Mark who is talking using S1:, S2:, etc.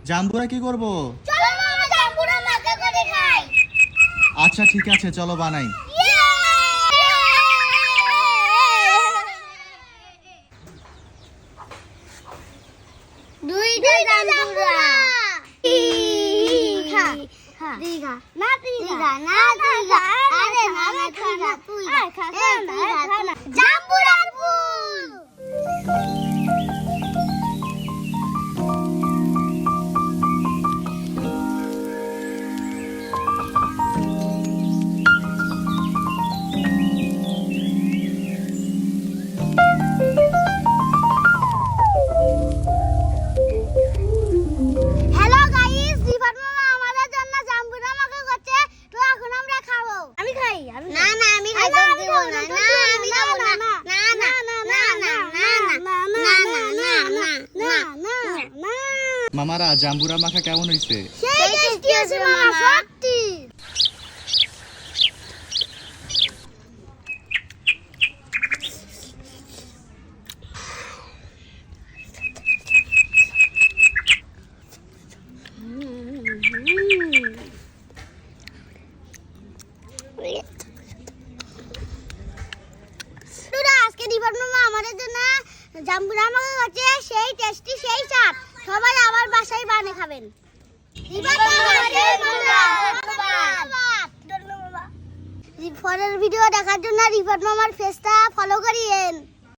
S1: জাম্বুরা কি করব?
S2: চলো মামা জাম্বুরা মাখা করে খাই।
S1: আচ্ছা ঠিক আছে, চলো বানাই।
S2: দুইটা জাম্বুরা খা দিগা না দিগা না দিগা আরে না না খা না তুই খা না জাম্বুরার ফুল। হ্যালো গাইস, রিফাত মামা আমাদের জন্য জাম্বুরা মাখা করছে, তো এখন আমরা খাবো। আমি খাই। না না আমি খাইতে দিব না। না আমি খাবো না। না না না না না না না না না না না না।
S1: মামারা, জাম্বুরা মাখা কেমন হইছে?
S2: সেই টেস্টি আছে মামা, সত্যি। আজকে রিফাত মামা আমাদের জন্য জাম্বুরা মাখা করছে, সেই টেস্টি সেই স্বাদ। সবাই আবার বাসায় বানিয়ে খাবেন। পরের ভিডিও দেখার জন্য রিফাত মামার পেজটা ফলো করিয়েন।